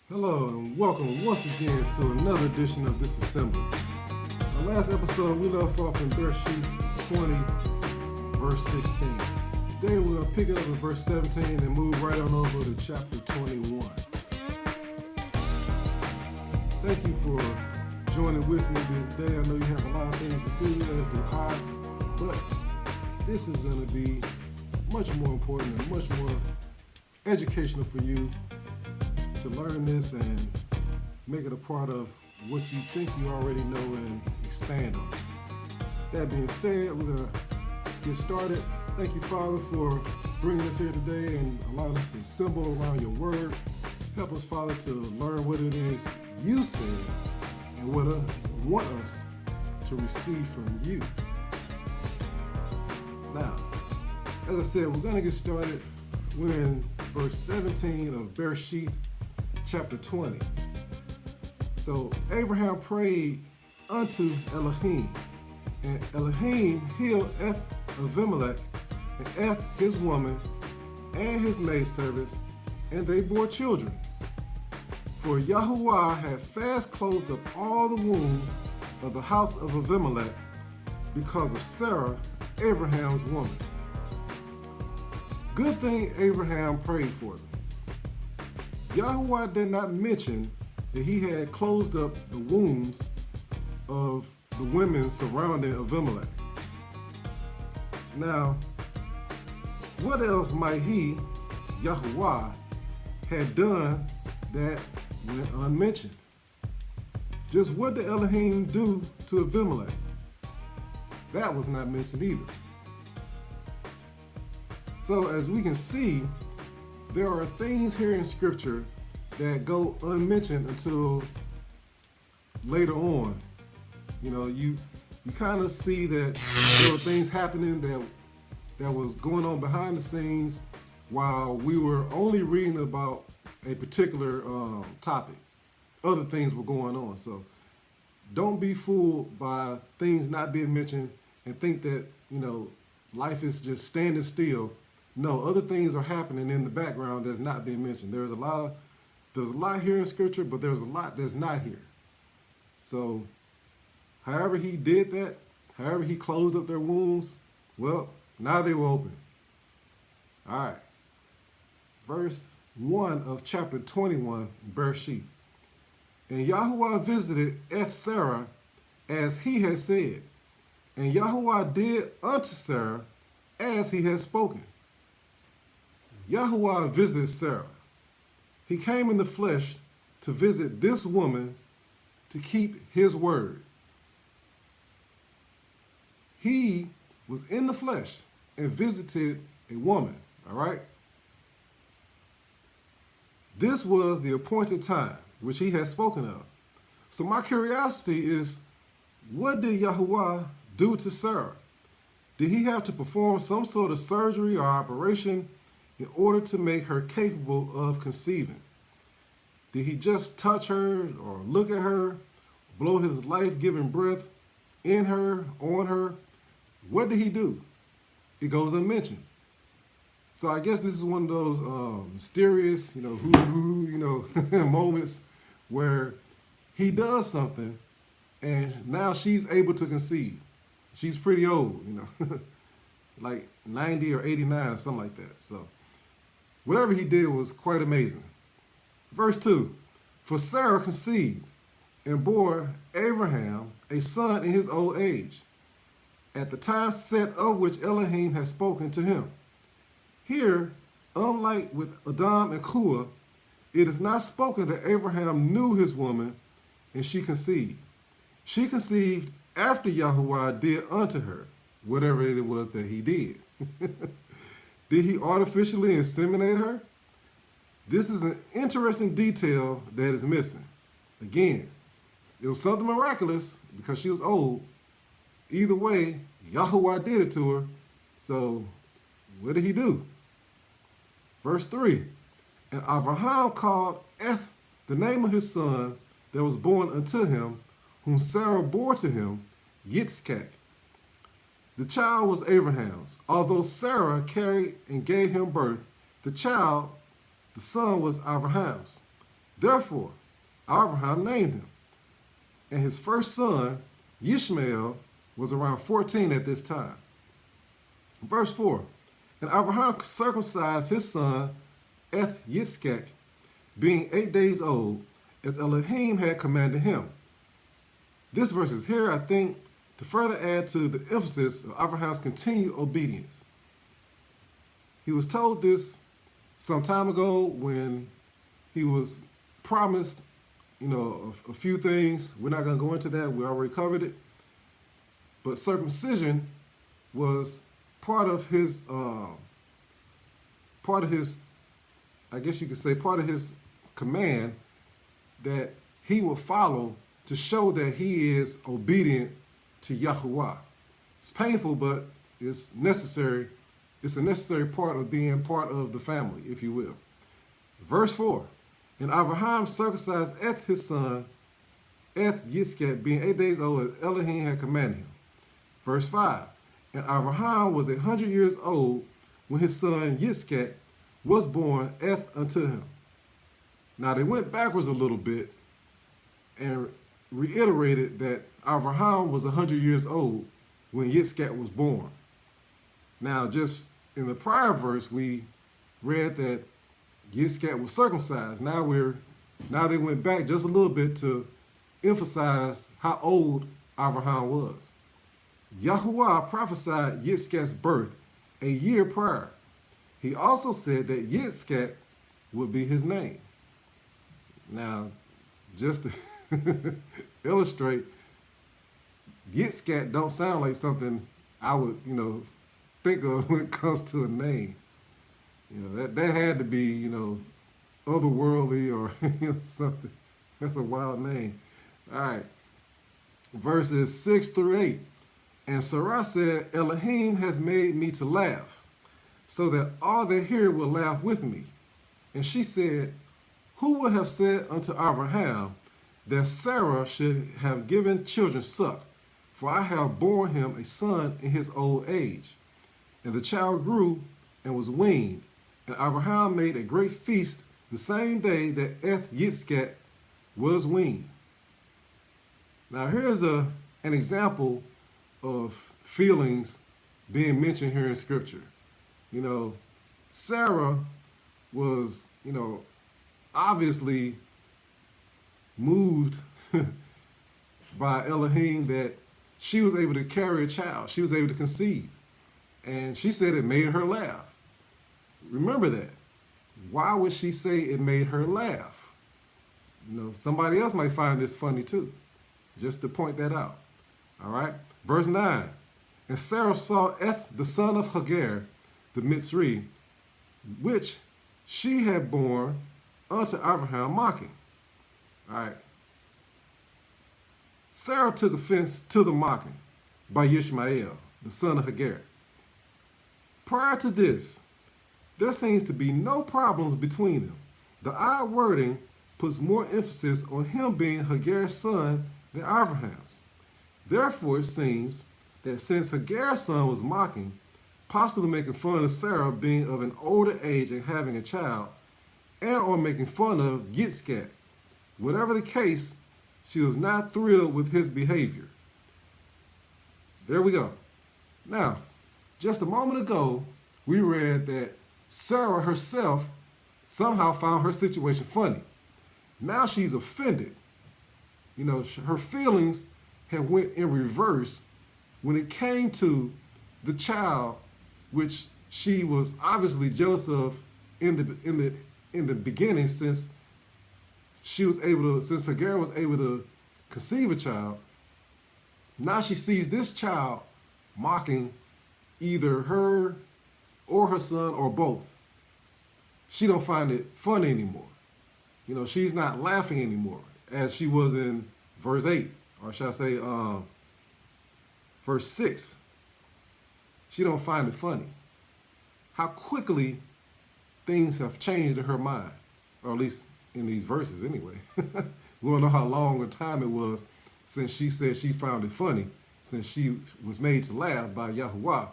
Hello and welcome once again to another edition of this assembly. Our last episode we left off in Bereshit 20, verse 16. Today we're going to pick it up in verse 17 and move right on over to chapter 21. Thank you for joining with me this day. I know you have a lot of things to do, as do I, but this is going to be much more important and much more educational for you to learn this and make it a part of what you think you already know and expand on. That being said, we're going to get started. Thank you, Father, for bringing us here today and allowing us to assemble around your word. Help us, Father, to learn what it is you say and what you want us to receive from you. Now, as I said, we're going to get started. We're in verse 17 of Bereshit chapter 20. So Abraham prayed unto Elohim, and Elohim healed Abimelech and his woman and his maidservants, and they bore children. For Yahuwah had fast closed up all the wombs of the house of Abimelech because of Sarah, Abraham's woman. Good thing Abraham prayed for them. Yahuwah did not mention that he had closed up the wombs of the women surrounding Abimelech. Now, what else might he, Yahuwah, had done that went unmentioned? Just what did Elohim do to Abimelech? That was not mentioned either. So as we can see, there are things here in Scripture that go unmentioned until later on. You know, you kind of see that there were things happening that was going on behind the scenes while we were only reading about a particular topic. Other things were going on. So don't be fooled by things not being mentioned and think that, you know, life is just standing still. No, other things are happening in the background that's not being mentioned. There's a lot here in Scripture, but there's a lot that's not here. So, however he did that, however he closed up their wombs, well, now they were open. All right. Verse 1 of chapter 21, Bereshit. And Yahuwah visited Sarah as he had said, and Yahuwah did unto Sarah as he had spoken. Yahuwah visited Sarah. He came in the flesh to visit this woman to keep his word. He was in the flesh and visited a woman, all right? This was the appointed time, which he had spoken of. So my curiosity is, what did Yahuwah do to Sarah? Did he have to perform some sort of surgery or operation in order to make her capable of conceiving? Did he just touch her or look at her, blow his life-giving breath in her, on her? What did he do? It goes unmentioned. So I guess this is one of those mysterious, moments where he does something and now she's able to conceive. She's pretty old, like 90 or 89, something like that. So whatever he did was quite amazing. Verse 2, for Sarah conceived and bore Abraham a son in his old age, at the time set of which Elohim had spoken to him. Here, unlike with Adam and Kua, it is not spoken that Abraham knew his woman and she conceived. She conceived after Yahuwah did unto her, whatever it was that he did. Did he artificially inseminate her? This is an interesting detail that is missing. Again, it was something miraculous because she was old. Either way, Yahuwah did it to her. So what did he do? Verse 3, and Abraham called the name of his son that was born unto him, whom Sarah bore to him, Yitzchak. The child was Abraham's. Although Sarah carried and gave him birth, the son was Abraham's. Therefore, Abraham named him. And his first son, Ishmael, was around 14 at this time. Verse 4. And Abraham circumcised his son, Yitzchak, being 8 days old, as Elohim had commanded him. This verse is here, I think, to further add to the emphasis of Abraham's continued obedience. He was told this some time ago when he was promised, a few things. We're not going to go into that. We already covered it. But circumcision was part of his, I guess you could say, part of his command that he will follow to show that he is obedient to Yahuwah. It's painful, but it's necessary. It's a necessary part of being part of the family, if you will. Verse 4. And Abraham circumcised his son, Yitzchak, being 8 days old, as Elohim had commanded him. Verse 5. And Abraham was 100 years old when his son Yitzchak was born unto him. Now they went backwards a little bit and reiterated that Abraham was 100 years old when Yitzchak was born. Now, just in the prior verse, we read that Yitzchak was circumcised. Now they went back just a little bit to emphasize how old Abraham was. Yahuwah prophesied Yitzchak's birth a year prior. He also said that Yitzchak would be his name. Now, just to illustrate, Yitzchak don't sound like something I would, think of when it comes to a name. That had to be, otherworldly or something. That's a wild name. All right. Verses 6 through 8. And Sarah said, Elohim has made me to laugh, so that all that hear will laugh with me. And she said, who would have said unto Abraham that Sarah should have given children suck? For I have borne him a son in his old age. And the child grew and was weaned. And Abraham made a great feast the same day that Yitzchak was weaned. Now here's an example of feelings being mentioned here in Scripture. Sarah was, obviously moved by Elohim that she was able to carry a child. She was able to conceive. And she said it made her laugh. Remember that. Why would she say it made her laugh? Somebody else might find this funny too. Just to point that out. All right. Verse 9. And Sarah saw the son of Hagar, the Mitzri, which she had borne unto Abraham mocking. All right. Sarah took offense to the mocking by Ishmael, the son of Hagar. Prior to this, there seems to be no problems between them. The odd wording puts more emphasis on him being Hagar's son than Abraham's. Therefore, it seems that since Hagar's son was mocking, possibly making fun of Sarah being of an older age and having a child, and or making fun of Yitzchak, whatever the case, she was not thrilled with his behavior. There we go. Now, just a moment ago, we read that Sarah herself somehow found her situation funny. Now she's offended. Her feelings had went in reverse when it came to the child, which she was obviously jealous of in the beginning, since Hagar was able to conceive a child. Now she sees this child mocking either her or her son or both. She don't find it funny anymore. She's not laughing anymore as she was in verse 8, or shall I say verse 6. She don't find it funny. How quickly things have changed in her mind, or at least in these verses anyway. We don't know how long a time it was since she said she found it funny, since she was made to laugh by Yahuwah,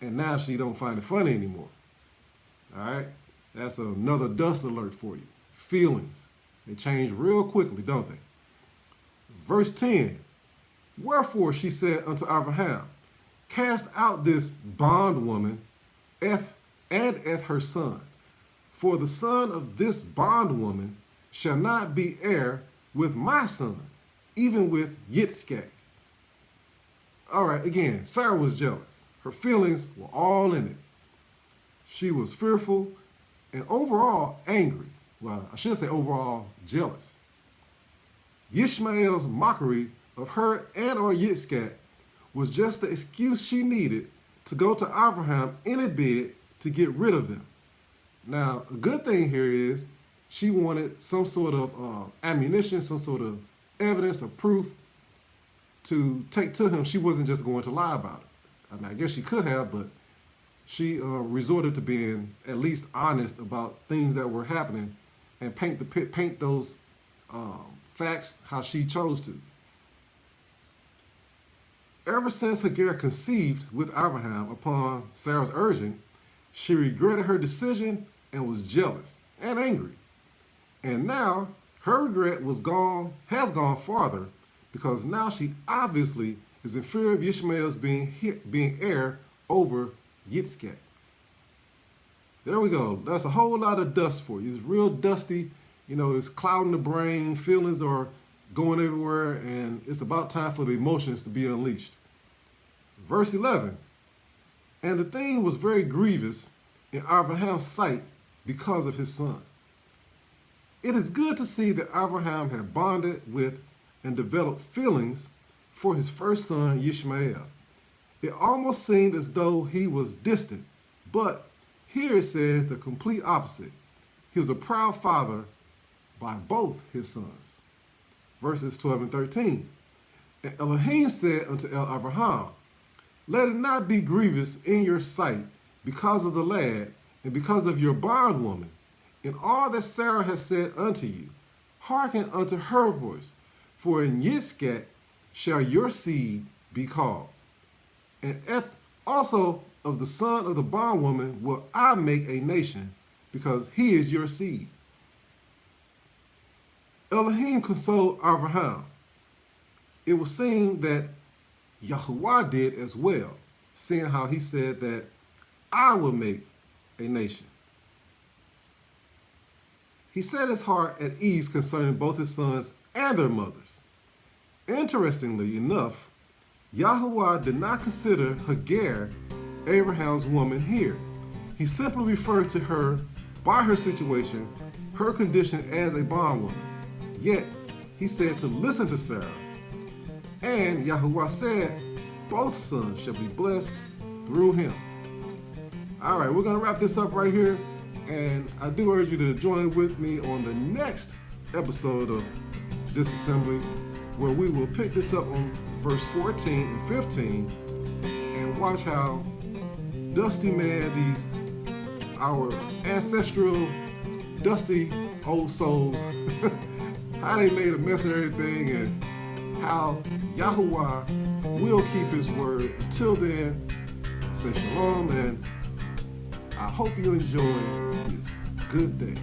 and now she don't find it funny anymore. All right? That's another dust alert for you. Feelings. They change real quickly, don't they? Verse 10, wherefore she said unto Abraham, cast out this bondwoman and her son. For the son of this bondwoman shall not be heir with my son, even with Yitzchak. All right, again, Sarah was jealous. Her feelings were all in it. She was fearful and overall angry. Well, I should say overall jealous. Ishmael's mockery of her and or Yitzchak was just the excuse she needed to go to Abraham in a bid to get rid of them. Now, a good thing here is she wanted some sort of ammunition, some sort of evidence or proof to take to him. She wasn't just going to lie about it. I mean, I guess she could have, but she resorted to being at least honest about things that were happening and paint those facts how she chose to. Ever since Hagar conceived with Abraham upon Sarah's urging, she regretted her decision and was jealous and angry. And now her regret has gone farther, because now she obviously is in fear of Ishmael's being heir over Yitzchak. There we go. That's a whole lot of dust for you. It's real dusty. You know, it's clouding the brain. Feelings are going everywhere, and it's about time for the emotions to be unleashed. Verse 11, and the thing was very grievous in Abraham's sight because of his son. It is good to see that Abraham had bonded with and developed feelings for his first son, Ishmael. It almost seemed as though he was distant, but here it says the complete opposite. He was a proud father by both his sons. Verses 12 and 13. And Elohim said unto Abraham, let it not be grievous in your sight because of the lad and because of your bondwoman, in all that Sarah has said unto you. Hearken unto her voice, for in Yitzchak shall your seed be called. And also of the son of the bondwoman will I make a nation, because he is your seed. Elohim consoled Abraham. It was seen that Yahuwah did as well, seeing how he said that I will make a nation. He set his heart at ease concerning both his sons and their mothers. Interestingly enough, Yahuwah did not consider Hagar Abraham's woman here. He simply referred to her by her situation, her condition as a bondwoman. Yet, he said to listen to Sarah. And Yahuwah said, both sons shall be blessed through him. All right, we're going to wrap this up right here. And I do urge you to join with me on the next episode of Disassembly, where we will pick this up on verse 14 and 15 and watch how dusty our ancestral dusty old souls, how they made a mess of everything, and how Yahuwah will keep his word. Until then, say shalom, and I hope you enjoy this good day.